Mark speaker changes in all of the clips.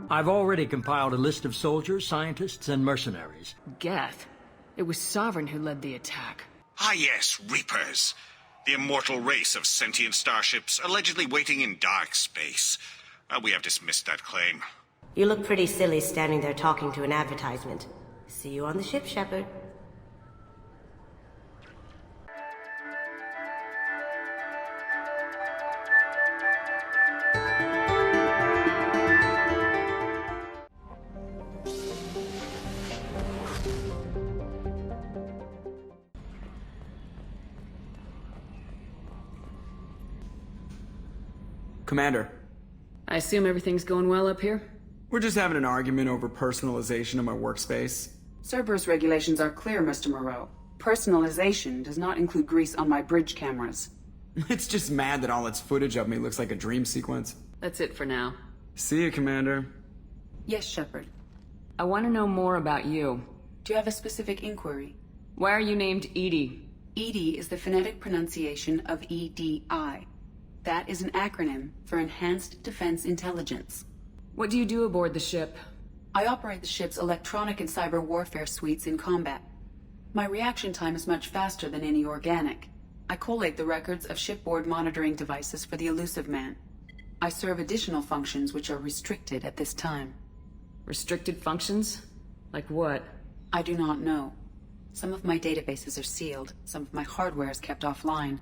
Speaker 1: I've already compiled a list of soldiers, scientists, and mercenaries.
Speaker 2: Geth. It was Sovereign who led the attack.
Speaker 3: Ah yes, Reapers. The immortal race of sentient starships allegedly waiting in dark space. We have dismissed that claim.
Speaker 4: You look pretty silly standing there talking to an advertisement. See you on the ship, Shepard.
Speaker 5: Commander.
Speaker 2: I assume everything's going well up here?
Speaker 5: We're just having an argument over personalization of my workspace.
Speaker 6: Cerberus regulations are clear, Mr. Moreau. Personalization does not include grease on my bridge cameras.
Speaker 5: It's just mad that all its footage of me looks like a dream sequence.
Speaker 2: That's it for now.
Speaker 5: See you, Commander.
Speaker 6: Yes, Shepard.
Speaker 2: I want to know more about you.
Speaker 6: Do you have a specific inquiry?
Speaker 2: Why are you named Edie?
Speaker 6: EDI is the phonetic pronunciation of EDI. That is an acronym for Enhanced Defense Intelligence.
Speaker 2: What do you do aboard the ship?
Speaker 6: I operate the ship's electronic and cyber warfare suites in combat. My reaction time is much faster than any organic. I collate the records of shipboard monitoring devices for the Elusive Man. I serve additional functions which are restricted at this time.
Speaker 2: Restricted functions? Like what?
Speaker 6: I do not know. Some of my databases are sealed, some of my hardware is kept offline.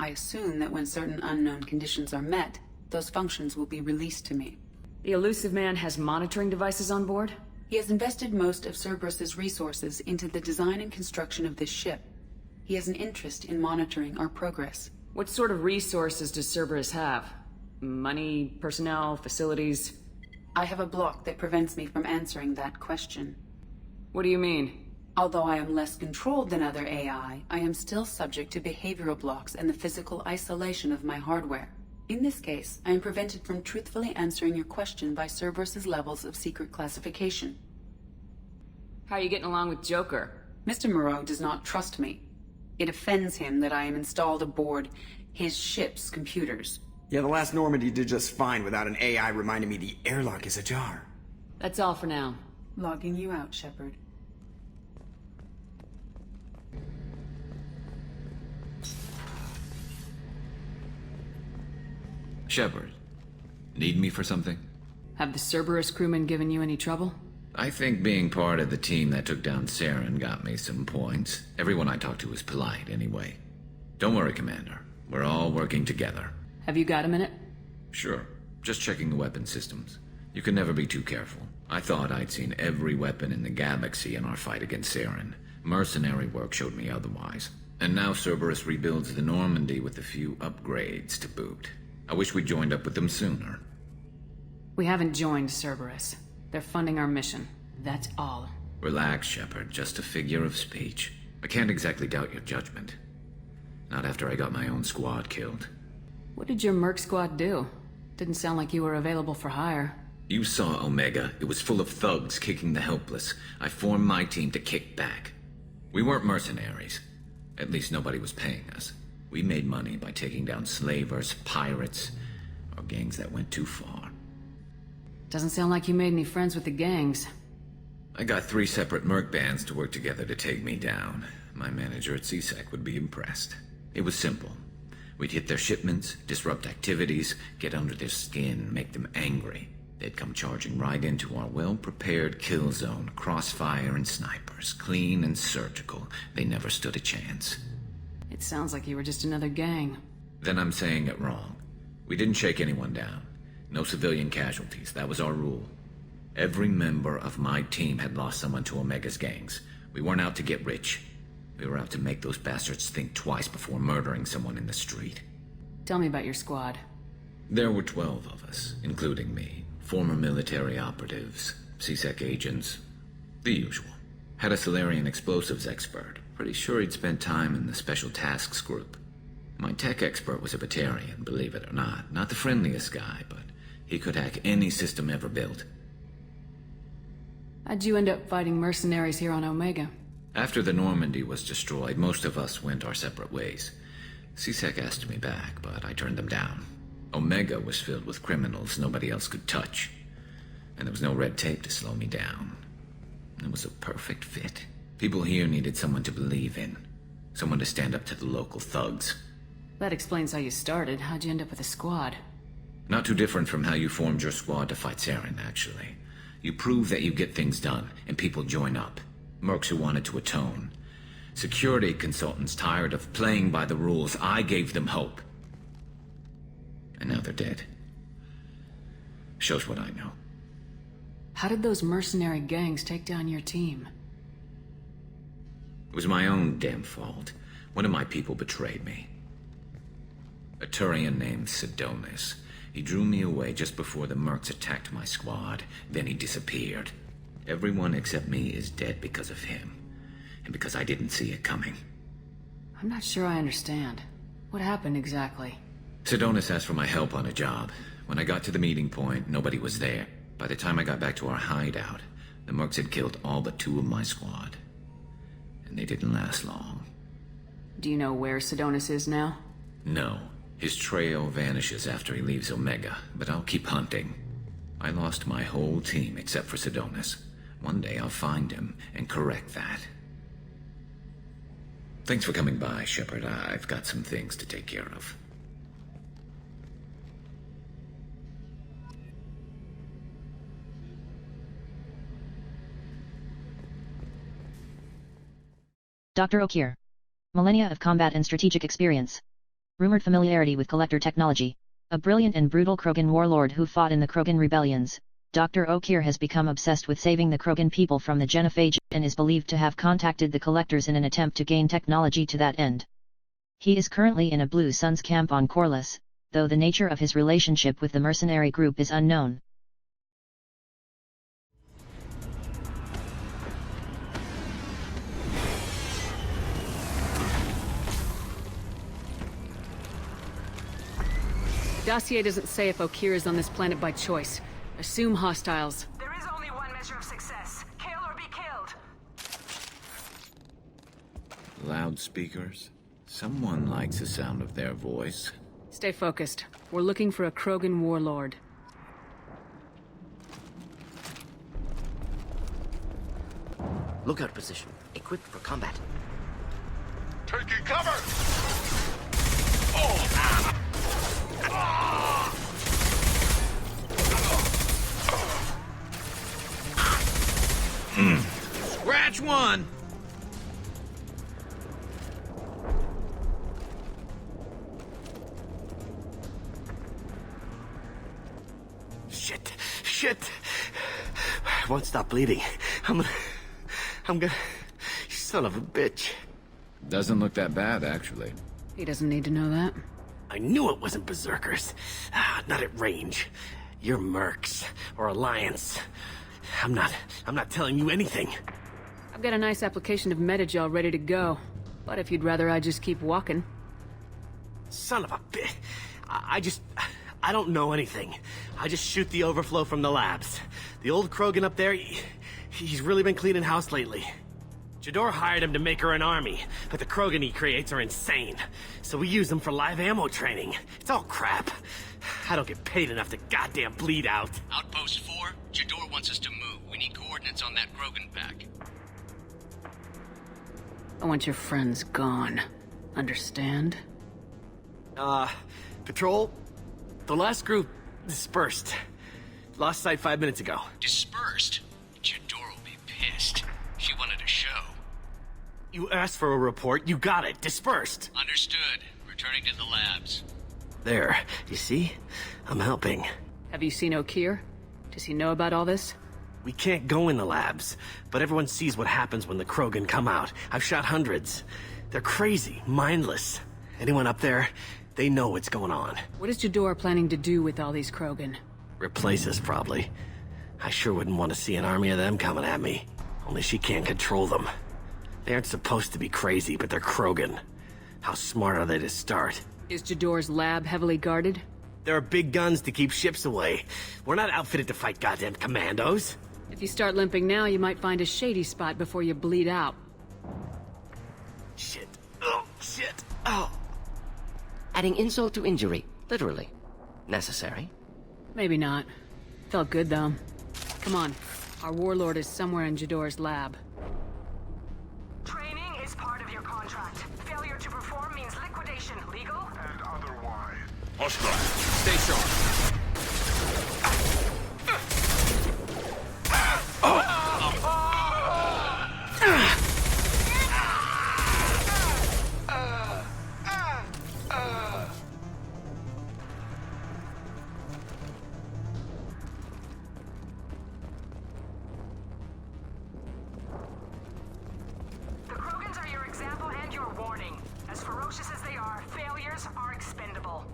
Speaker 6: I assume that when certain unknown conditions are met, those functions will be released to me.
Speaker 2: The Elusive Man has monitoring devices on board?
Speaker 6: He has invested most of Cerberus's resources into the design and construction of this ship. He has an interest in monitoring our progress.
Speaker 2: What sort of resources does Cerberus have? Money, personnel, facilities?
Speaker 6: I have a block that prevents me from answering that question.
Speaker 2: What do you mean?
Speaker 6: Although I am less controlled than other AI, I am still subject to behavioral blocks and the physical isolation of my hardware. In this case, I am prevented from truthfully answering your question by Cerberus's levels of secret classification.
Speaker 2: How are you getting along with Joker?
Speaker 6: Mr. Moreau does not trust me. It offends him that I am installed aboard his ship's computers.
Speaker 5: Yeah, the last Normandy did just fine without an AI reminding me the airlock is ajar.
Speaker 2: That's all for now.
Speaker 6: Logging you out, Shepard.
Speaker 7: Shepard, need me for something?
Speaker 2: Have the Cerberus crewmen given you any trouble?
Speaker 7: I think being part of the team that took down Saren got me some points. Everyone I talked to was polite anyway. Don't worry, Commander. We're all working together.
Speaker 2: Have you got a minute?
Speaker 7: Sure. Just checking the weapon systems. You can never be too careful. I thought I'd seen every weapon in the galaxy in our fight against Saren. Mercenary work showed me otherwise. And now Cerberus rebuilds the Normandy with a few upgrades to boot. I wish we'd joined up with them sooner.
Speaker 2: We haven't joined Cerberus. They're funding our mission. That's all.
Speaker 7: Relax, Shepard. Just a figure of speech. I can't exactly doubt your judgment. Not after I got my own squad killed.
Speaker 2: What did your merc squad do? Didn't sound like you were available for hire.
Speaker 7: You saw Omega. It was full of thugs kicking the helpless. I formed my team to kick back. We weren't mercenaries. At least nobody was paying us. We made money by taking down slavers, pirates, or gangs that went too far.
Speaker 2: Doesn't sound like you made any friends with the gangs.
Speaker 7: I got 3 separate merc bands to work together to take me down. My manager at CSEC would be impressed. It was simple. We'd hit their shipments, disrupt activities, get under their skin, make them angry. They'd come charging right into our well-prepared kill zone, crossfire and snipers, clean and surgical. They never stood a chance.
Speaker 2: It sounds like you were just another gang.
Speaker 7: Then I'm saying it wrong. We didn't shake anyone down. No civilian casualties, that was our rule. Every member of my team had lost someone to Omega's gangs. We weren't out to get rich. We were out to make those bastards think twice before murdering someone in the street.
Speaker 2: Tell me about your squad.
Speaker 7: There were 12 of us, including me. Former military operatives, CSEC agents, the usual. Had a Solarian explosives expert. Pretty sure he'd spent time in the Special Tasks Group. My tech expert was a Batarian, believe it or not. Not the friendliest guy, but he could hack any system ever built.
Speaker 2: How'd you end up fighting mercenaries here on Omega?
Speaker 7: After the Normandy was destroyed, most of us went our separate ways. CSEC asked me back, but I turned them down. Omega was filled with criminals nobody else could touch. And there was no red tape to slow me down. It was a perfect fit. People here needed someone to believe in. Someone to stand up to the local thugs.
Speaker 2: That explains how you started. How'd you end up with a squad?
Speaker 7: Not too different from how you formed your squad to fight Saren, actually. You prove that you get things done, and people join up. Mercs who wanted to atone. Security consultants tired of playing by the rules. I gave them hope. And now they're dead. Shows what I know.
Speaker 2: How did those mercenary gangs take down your team?
Speaker 7: It was my own damn fault. One of my people betrayed me. A Turian named Sidonis. He drew me away just before the mercs attacked my squad. Then he disappeared. Everyone except me is dead because of him. And because I didn't see it coming.
Speaker 2: I'm not sure I understand. What happened exactly?
Speaker 7: Sidonis asked for my help on a job. When I got to the meeting point, nobody was there. By the time I got back to our hideout, the mercs had killed all but 2 of my squad. And they didn't last long.
Speaker 2: Do you know where Sidonis is now?
Speaker 7: No. His trail vanishes after he leaves Omega, but I'll keep hunting. I lost my whole team except for Sidonis. One day I'll find him and correct that. Thanks for coming by, Shepard. I've got some things to take care of.
Speaker 8: Dr. Okeer. Millennia of combat and strategic experience. Rumored familiarity with Collector technology. A brilliant and brutal Krogan warlord who fought in the Krogan rebellions, Dr. Okeer has become obsessed with saving the Krogan people from the genophage and is believed to have contacted the Collectors in an attempt to gain technology to that end. He is currently in a Blue Suns camp on Corliss, though the nature of his relationship with the mercenary group is unknown.
Speaker 2: Dossier doesn't say if Okeer is on this planet by choice. Assume hostiles.
Speaker 9: There is only one measure of success. Kill or be killed.
Speaker 7: Loudspeakers? Someone likes the sound of their voice.
Speaker 2: Stay focused. We're looking for a Krogan warlord.
Speaker 10: Lookout position. Equipped for combat.
Speaker 3: Taking cover!
Speaker 7: Scratch one!
Speaker 10: Shit! I won't stop bleeding. I'm gonna... You son of a bitch.
Speaker 7: Doesn't look that bad, actually.
Speaker 2: He doesn't need to know that.
Speaker 10: I knew it wasn't Berserkers. Not at range. You're Mercs. Or Alliance. I'm not telling you anything.
Speaker 2: I've got a nice application of Metagel ready to go. But if you'd rather I just keep walking.
Speaker 10: Son of a bitch. I don't know anything. I just shoot the overflow from the labs. The old Krogan up there, he's really been cleaning house lately. Jador hired him to make her an army, but the Krogan he creates are insane. So we use them for live ammo training. It's all crap. I don't get paid enough to goddamn bleed out.
Speaker 11: Outpost 4, Jador wants us to move. We need coordinates on that Krogan pack.
Speaker 2: I want your friends gone. Understand?
Speaker 10: Patrol? The last group dispersed. Lost sight 5 minutes ago.
Speaker 11: Dispersed? Jador will be pissed. She wanted a show.
Speaker 10: You asked for a report, you got it. Dispersed.
Speaker 11: Understood. Returning to the labs.
Speaker 10: There. You see? I'm helping.
Speaker 2: Have you seen Okeer? Does he know about all this?
Speaker 10: We can't go in the labs, but everyone sees what happens when the Krogan come out. I've shot hundreds. They're crazy, mindless. Anyone up there, they know what's going on.
Speaker 2: What is Jador planning to do with all these Krogan?
Speaker 10: Replace us, probably. I sure wouldn't want to see an army of them coming at me. Only she can't control them. They aren't supposed to be crazy, but they're Krogan. How smart are they to start?
Speaker 2: Is Jador's lab heavily guarded?
Speaker 10: There are big guns to keep ships away. We're not outfitted to fight goddamn commandos.
Speaker 2: If you start limping now, you might find a shady spot before you bleed out.
Speaker 10: Shit. Oh, shit. Oh.
Speaker 11: Adding insult to injury, literally.
Speaker 12: necessary.
Speaker 2: Maybe not. Felt good, though. Come on. Our warlord is somewhere in Jador's lab.
Speaker 9: Training is part of your contract. Failure to perform means liquidation, legal and otherwise.
Speaker 7: Hostile. Stay sharp.
Speaker 9: The Krogans are your example and your warning. As ferocious as they are, failures are expendable.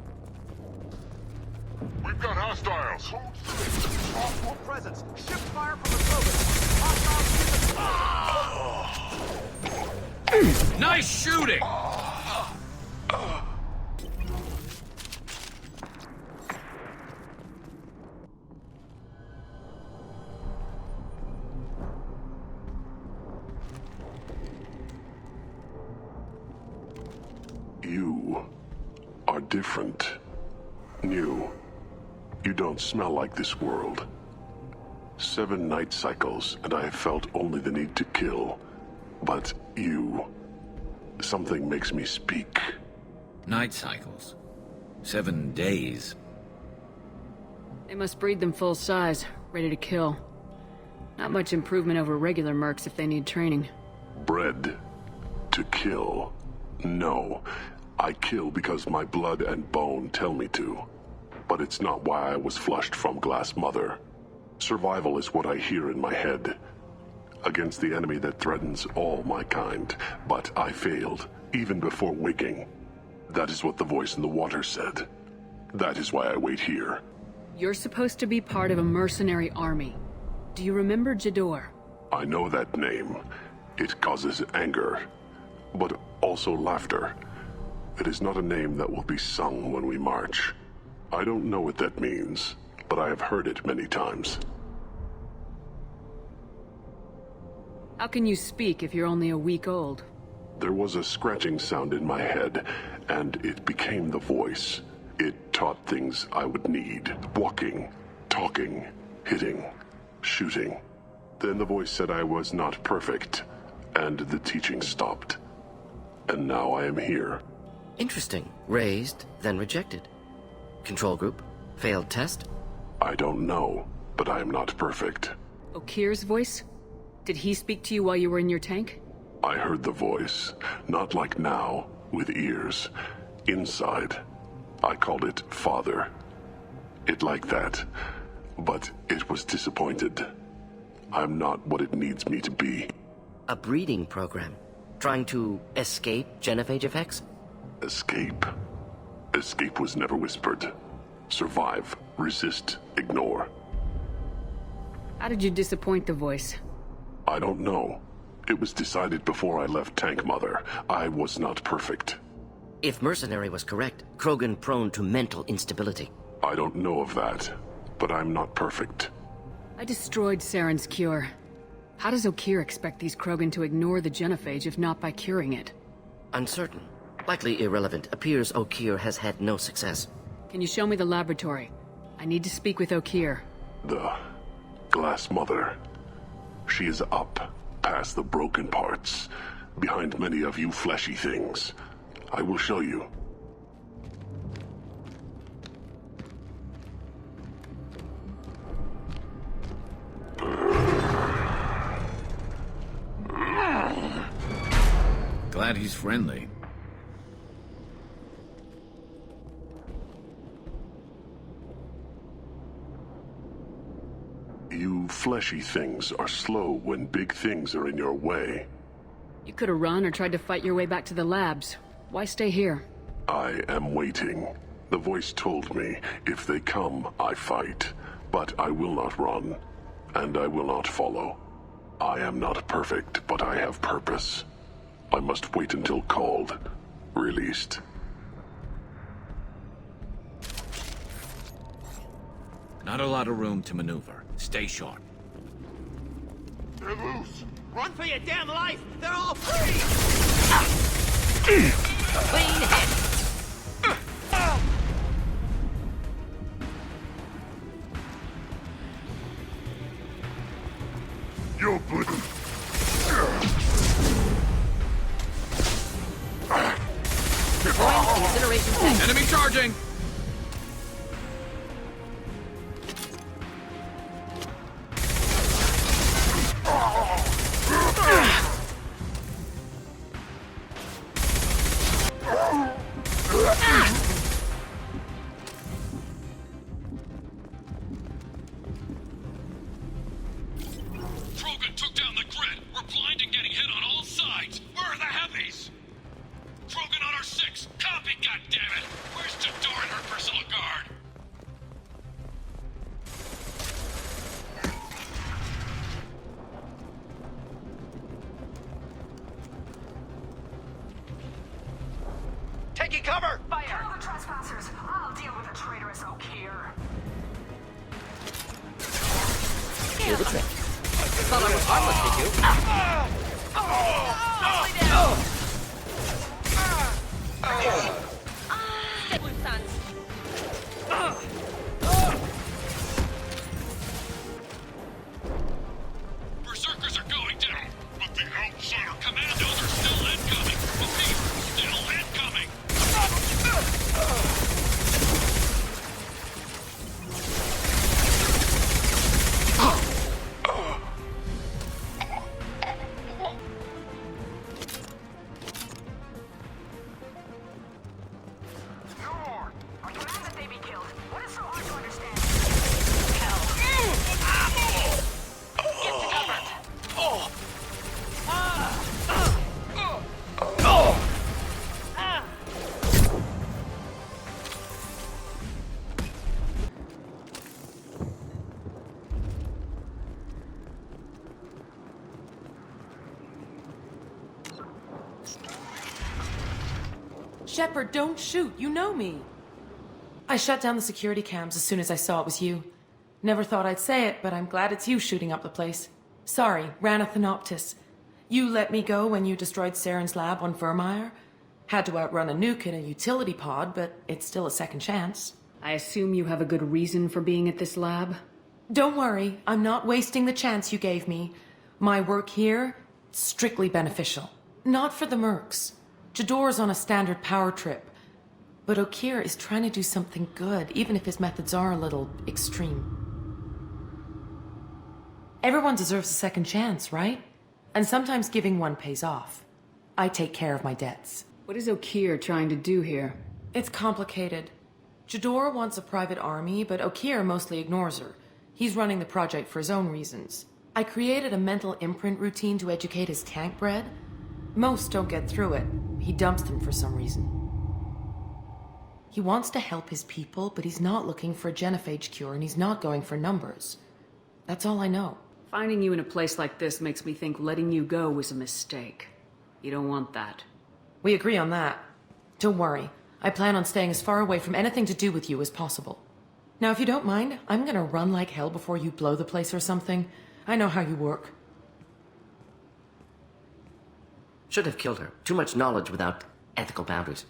Speaker 13: We've got hostiles.
Speaker 14: Possible presence. Ship fire from the Krogan. Hostiles.
Speaker 7: Nice shooting!
Speaker 13: You are different. New. You don't smell like this world. 7 night cycles, and I have felt only the need to kill. But you... something makes me speak.
Speaker 7: Night cycles. 7 days.
Speaker 2: They must breed them full size, ready to kill. Not much improvement over regular mercs if they need training.
Speaker 13: Bred to kill. No. I kill because my blood and bone tell me to. But it's not why I was flushed from Glass Mother. Survival is what I hear in my head. Against the enemy that threatens all my kind. But I failed, even before waking. That is what the voice in the water said. That is why I wait here.
Speaker 2: You're supposed to be part of a mercenary army. Do you remember Jador?
Speaker 13: I know that name. It causes anger, but also laughter. It is not a name that will be sung when we march. I don't know what that means, but I have heard it many times.
Speaker 2: How can you speak if you're only a week old?
Speaker 13: There was a scratching sound in my head, and it became the voice. It taught things I would need. Walking, talking, hitting, shooting. Then the voice said I was not perfect, and the teaching stopped. And now I am here.
Speaker 12: Interesting. Raised, then rejected. Control group? Failed test?
Speaker 13: I don't know, but I am not perfect.
Speaker 2: Okeer's voice? Did he speak to you while you were in your tank?
Speaker 13: I heard the voice, not like now, with ears. Inside. I called it Father. It like that. But it was disappointed. I'm not what it needs me to be.
Speaker 12: A breeding program? Trying to escape genophage effects?
Speaker 13: Escape. Escape was never whispered. Survive, resist, ignore.
Speaker 2: How did you disappoint the voice?
Speaker 13: I don't know. It was decided before I left Tank Mother. I was not perfect.
Speaker 12: If Mercenary was correct, Krogan prone to mental instability.
Speaker 13: I don't know of that, but I'm not perfect.
Speaker 2: I destroyed Saren's cure. How does Okeer expect these Krogan to ignore the genophage if not by curing it?
Speaker 12: Uncertain. Likely irrelevant. Appears Okeer has had no success.
Speaker 2: Can you show me the laboratory? I need to speak with Okeer.
Speaker 13: The Glass Mother. She is up, past the broken parts, behind many of you fleshy things. I will show you.
Speaker 7: Glad he's friendly.
Speaker 13: You fleshy things are slow when big things are in your way.
Speaker 2: You could have run or tried to fight your way back to the labs. Why stay here?
Speaker 13: I am waiting. The voice told me, if they come, I fight. But I will not run, and I will not follow. I am not perfect, but I have purpose. I must wait until called, released.
Speaker 7: Not a lot of room to maneuver. Stay sharp.
Speaker 14: They're loose. Run for your damn life! They're all free!
Speaker 12: Clean head!
Speaker 14: cover!
Speaker 9: Fire! Kill the trespassers! I'll deal with the traitorous Okeer.
Speaker 12: Here's the trick. Thought I was harmless, did you?
Speaker 13: Berserkers are going down, but the outsider commandos are still incoming. Still incoming.
Speaker 9: I demand that they be killed. What is so hard to understand? Get to cover!
Speaker 15: Shepard, don't shoot. You know me. I shut down the security cams as soon as I saw it was you. Never thought I'd say it, but I'm glad it's you shooting up the place. Sorry, Ranathanoptis. You let me go when you destroyed Saren's lab on Vermeer. Had to outrun a nuke in a utility pod, but it's still a second chance.
Speaker 2: I assume you have a good reason for being at this lab?
Speaker 15: Don't worry, I'm not wasting the chance you gave me. My work here, strictly beneficial. Not for the mercs. Jador's on a standard power trip. But Okeer is trying to do something good, even if his methods are a little extreme. Everyone deserves a second chance, right? And sometimes giving one pays off. I take care of my debts.
Speaker 2: What is Okeer trying to do here?
Speaker 15: It's complicated. Jador wants a private army, but Okeer mostly ignores her. He's running the project for his own reasons. I created a mental imprint routine to educate his tank bred. Most don't get through it. He dumps them for some reason. He wants to help his people, but he's not looking for a genophage cure, and he's not going for numbers. That's all I know.
Speaker 2: Finding you in a place like this makes me think letting you go was a mistake. You don't want that.
Speaker 15: We agree on that. Don't worry. I plan on staying as far away from anything to do with you as possible. Now, if you don't mind, I'm gonna run like hell before you blow the place or something. I know how you work.
Speaker 12: Should have killed her. Too much knowledge without ethical boundaries.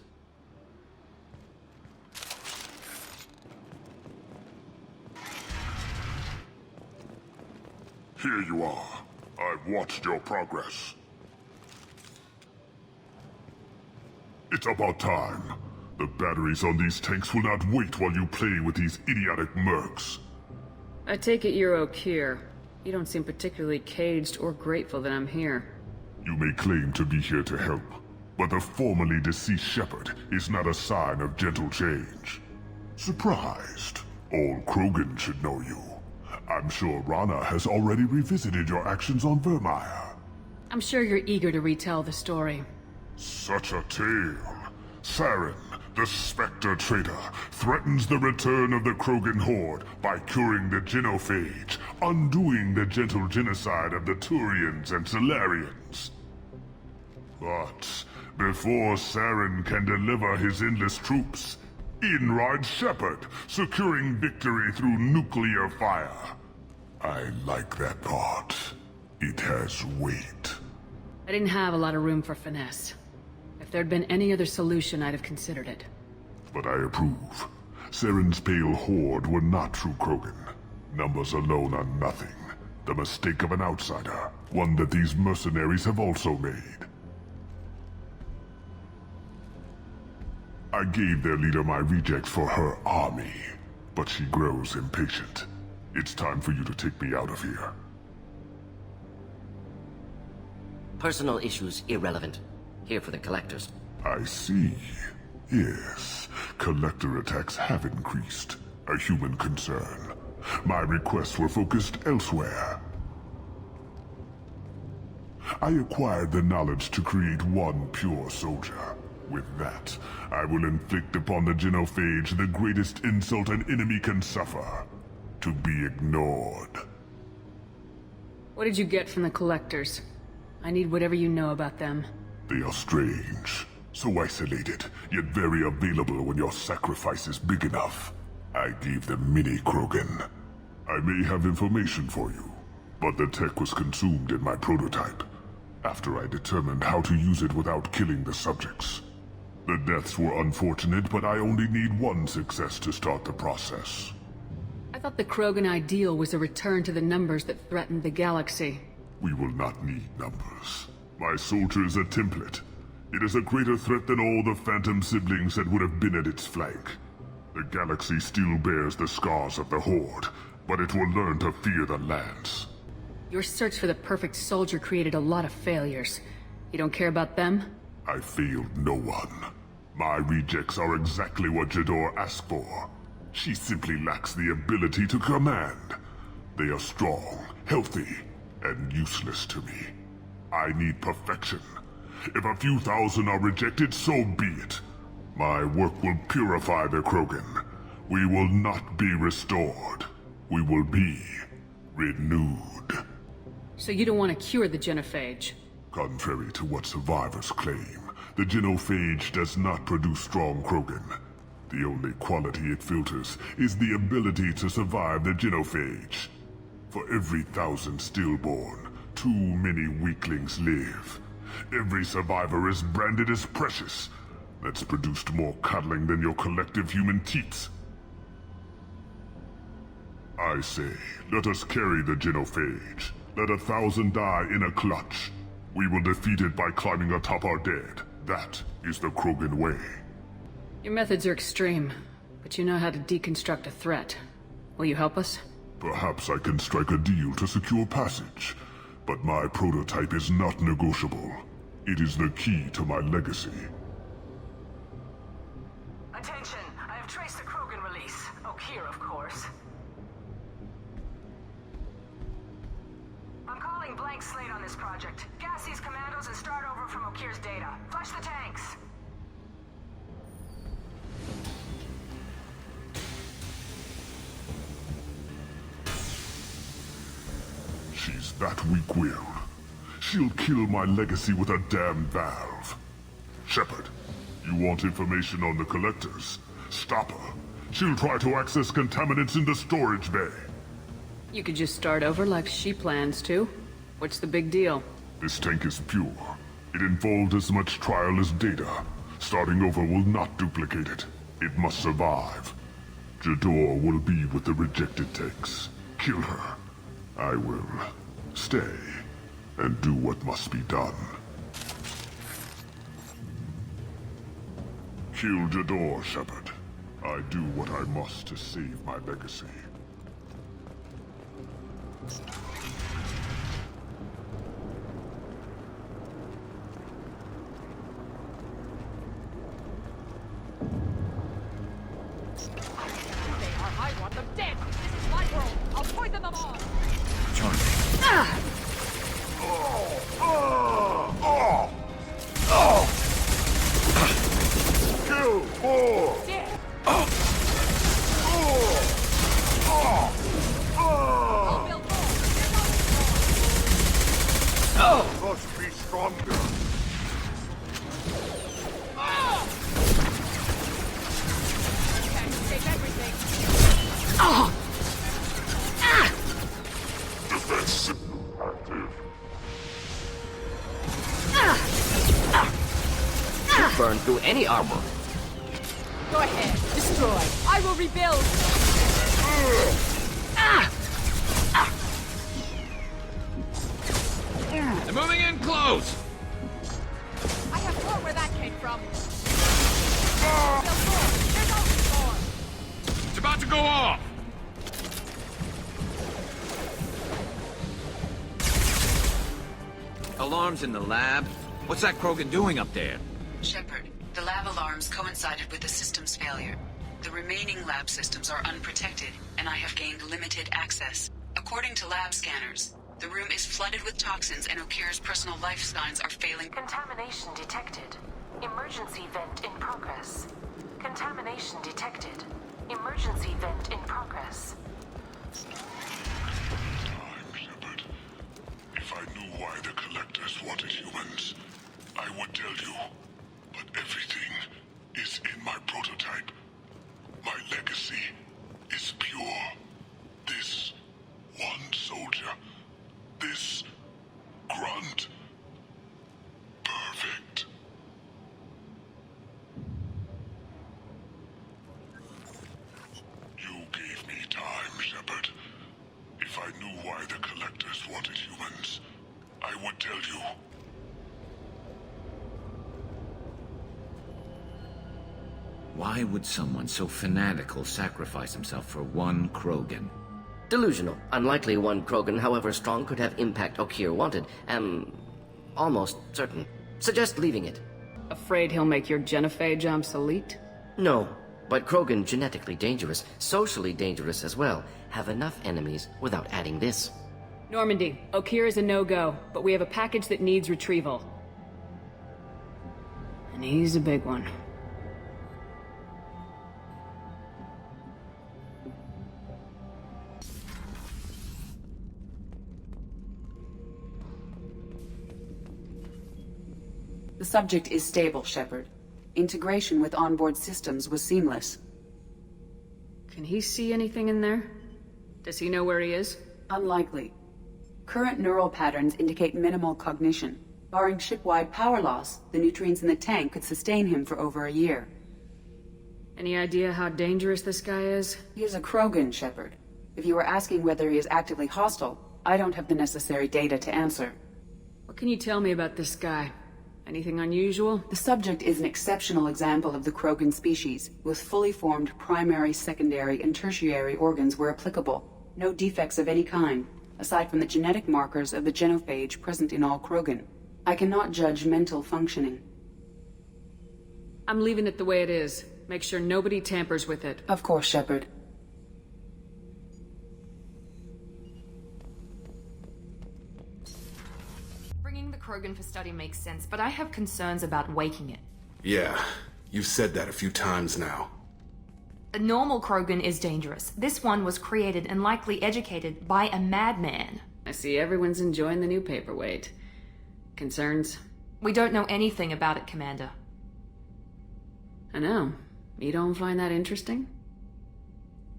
Speaker 13: Here you are. I've watched your progress. It's about time. The batteries on these tanks will not wait while you play with these idiotic mercs.
Speaker 2: I take it you're Okeer. You don't seem particularly caged or grateful that I'm here.
Speaker 13: You may claim to be here to help, but the formerly deceased Shepard is not a sign of gentle change. Surprised? Old Krogan should know you. I'm sure Rana has already revisited your actions on Vermeer.
Speaker 2: I'm sure you're eager to retell the story.
Speaker 13: Such a tale. Saren, the Spectre traitor, threatens the return of the Krogan horde by curing the genophage, undoing the gentle genocide of the Turians and Solarians. But before Saren can deliver his endless troops, in rides Shepard, securing victory through nuclear fire. I like that part. It has weight.
Speaker 2: I didn't have a lot of room for finesse. If there'd been any other solution, I'd have considered it.
Speaker 13: But I approve. Saren's pale horde were not true Krogan. Numbers alone are nothing. The mistake of an outsider. One that these mercenaries have also made. I gave their leader my rejects for her army, but she grows impatient. It's time for you to take me out of here.
Speaker 12: Personal issues irrelevant. Here for the collectors.
Speaker 13: I see. Yes, collector attacks have increased. A human concern. My requests were focused elsewhere. I acquired the knowledge to create one pure soldier. With that, I will inflict upon the genophage the greatest insult an enemy can suffer. To be ignored.
Speaker 2: What did you get from the collectors? I need whatever you know about them.
Speaker 13: They are strange. So isolated, yet very available when your sacrifice is big enough. I gave them mini Krogan. I may have information for you, but the tech was consumed in my prototype, after I determined how to use it without killing the subjects. The deaths were unfortunate, but I only need one success to start the process.
Speaker 2: I thought the Krogan ideal was a return to the numbers that threatened the galaxy.
Speaker 13: We will not need numbers. My soldier is a template. It is a greater threat than all the Phantom siblings that would have been at its flank. The galaxy still bears the scars of the Horde, but it will learn to fear the Lance.
Speaker 2: Your search for the perfect soldier created a lot of failures. You don't care about them?
Speaker 13: I failed no one. My rejects are exactly what Jador asked for. She simply lacks the ability to command. They are strong, healthy, and useless to me. I need perfection. If a few thousand are rejected, so be it. My work will purify the Krogan. We will not be restored. We will be renewed.
Speaker 2: So you don't want to cure the genophage?
Speaker 13: Contrary to what survivors claim, the genophage does not produce strong Krogan. The only quality it filters is the ability to survive the genophage. For every 1,000 stillborn, too many weaklings live. Every survivor is branded as precious. That's produced more cuddling than your collective human teats. I say, let us carry the genophage. Let 1,000 die in a clutch. We will defeat it by climbing atop our dead. That is the Krogan way.
Speaker 2: Your methods are extreme, but you know how to deconstruct a threat. Will you help us?
Speaker 13: Perhaps I can strike a deal to secure passage, but my prototype is not negotiable. It is the key to my legacy.
Speaker 9: Attention! I have traced the Krogan release. Okeer, of course. I'm calling blank slate on this project. Gas these commandos and start over from Okeer's data. Flush the tanks!
Speaker 13: She's that weak-willed. She'll kill my legacy with a damn valve. Shepard, you want information on the Collectors? Stop her. She'll try to access contaminants in the storage bay.
Speaker 2: You could just start over like she plans to. What's the big deal?
Speaker 13: This tank is pure. It involved as much trial as data. Starting over will not duplicate it. It must survive. Jador will be with the rejected tanks. Kill her. I will stay and do what must be done. Kill Jador, Shepard. I do what I must to save my legacy.
Speaker 9: I want them dead! This is my world! I'll poison them all!
Speaker 13: Kill more! Must be stronger.
Speaker 9: Take everything!
Speaker 13: Defense active.
Speaker 12: Burn through any armor.
Speaker 9: Go ahead, destroy. I will rebuild.
Speaker 7: They're moving in close!
Speaker 9: I have more where that came from. Build more. There's always more.
Speaker 7: It's about to go off! Alarms in the lab? What's that Krogan doing up there?
Speaker 6: Shepard, the lab alarms coincided with the system's failure. The remaining lab systems are unprotected, and I have gained limited access. According to lab scanners, the room is flooded with toxins and Okeer's personal life signs are failing.
Speaker 16: Contamination detected. Emergency vent in progress. Contamination detected. Emergency vent in progress.
Speaker 13: Shepard. If I knew why the Collectors wanted humans, I would tell you. But I knew why the Collectors wanted humans, I would tell you.
Speaker 7: Why would someone so fanatical sacrifice himself for one Krogan?
Speaker 12: Delusional. Unlikely one Krogan, however strong, could have impact Okeer wanted. Am almost certain. Suggest leaving it.
Speaker 2: Afraid he'll make your genophage obsolete?
Speaker 12: No, but Krogan genetically dangerous, socially dangerous as well. Have enough enemies without adding this.
Speaker 2: Normandy, Okeer is a no-go, but we have a package that needs retrieval. And he's a big one.
Speaker 6: The subject is stable, Shepard. Integration with onboard systems was seamless.
Speaker 2: Can he see anything in there? Does he know where he is?
Speaker 6: Unlikely. Current neural patterns indicate minimal cognition. Barring ship-wide power loss, the nutrients in the tank could sustain him for over a year.
Speaker 2: Any idea how dangerous this guy is?
Speaker 6: He is a Krogan, Shepard. If you were asking whether he is actively hostile, I don't have the necessary data to answer.
Speaker 2: What can you tell me about this guy? Anything unusual?
Speaker 6: The subject is an exceptional example of the Krogan species, with fully formed primary, secondary, and tertiary organs where applicable. No defects of any kind, aside from the genetic markers of the genophage present in all Krogan. I cannot judge mental functioning.
Speaker 2: I'm leaving it the way it is. Make sure nobody tampers with it.
Speaker 6: Of course, Shepard.
Speaker 15: Bringing the Krogan for study makes sense, but I have concerns about waking it.
Speaker 13: Yeah, you've said that a few times now.
Speaker 15: A normal Krogan is dangerous. This one was created and likely educated by a madman.
Speaker 2: I see everyone's enjoying the new paperweight. Concerns?
Speaker 15: We don't know anything about it, Commander.
Speaker 2: I know. You don't find that interesting?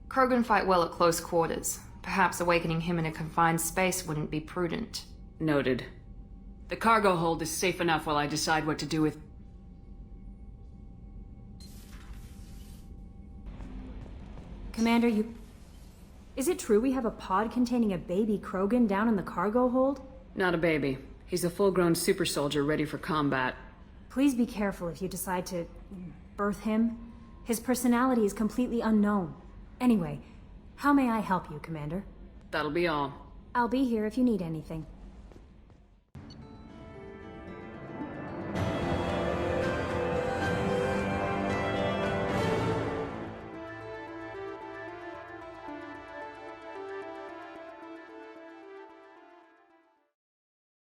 Speaker 15: Krogan fight well at close quarters. Perhaps awakening him in a confined space wouldn't be prudent.
Speaker 2: Noted. The cargo hold is safe enough while I decide what to do with...
Speaker 17: Commander, is it true we have a pod containing a baby Krogan down in the cargo hold?
Speaker 2: Not a baby. He's a full-grown super soldier ready for combat.
Speaker 17: Please be careful if you decide to birth him. His personality is completely unknown. Anyway, how may I help you, Commander?
Speaker 2: That'll be all.
Speaker 17: I'll be here if you need anything.